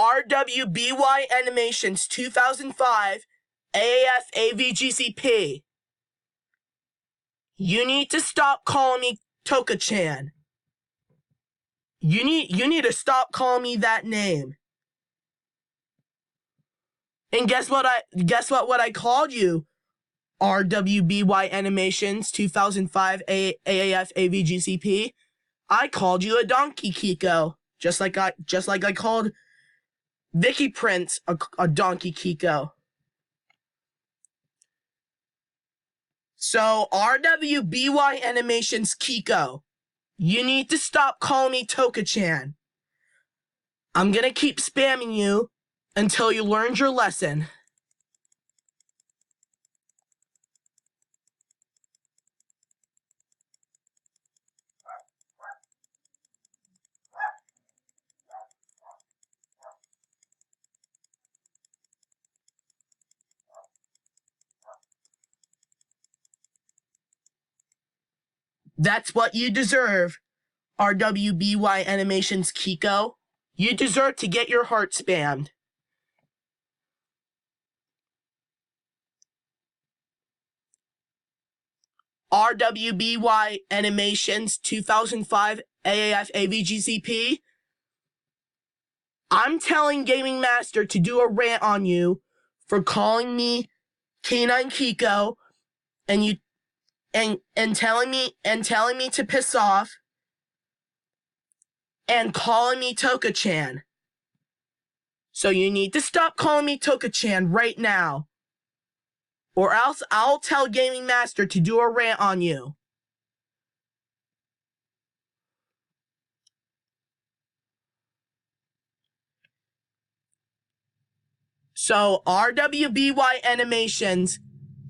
Rwbyanimations 2005 Aaf Avgcp. You need to stop calling me Touka-chan. You need to stop calling me that name. And guess what I called you? Rwbyanimations 2005 Aaf Avgcp. I called you a donkey Kiko, just like I called Vicky Prince a donkey Kiko. So Rwbyanimations Kiko, you need to stop calling me Touka-chan. I'm gonna keep spamming you until you learned your lesson. That's what you deserve, Rwbyanimations Kiko. You deserve to get your heart spammed. Rwbyanimations 2005 Aaf Avgcp. I'm telling Gaming Master to do a rant on you for calling me Canine Kiko and telling me to piss off and calling me Touka-chan. So you need to stop calling me Touka-chan right now, or else I'll tell Gaming Master to do a rant on you. So Rwbyanimations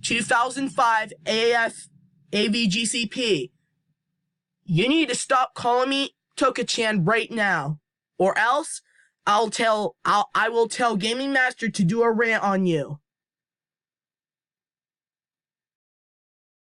2005 Aaf Avgcp. You need to stop calling me Touka-chan right now, or else I will tell Gaming Master to do a rant on you.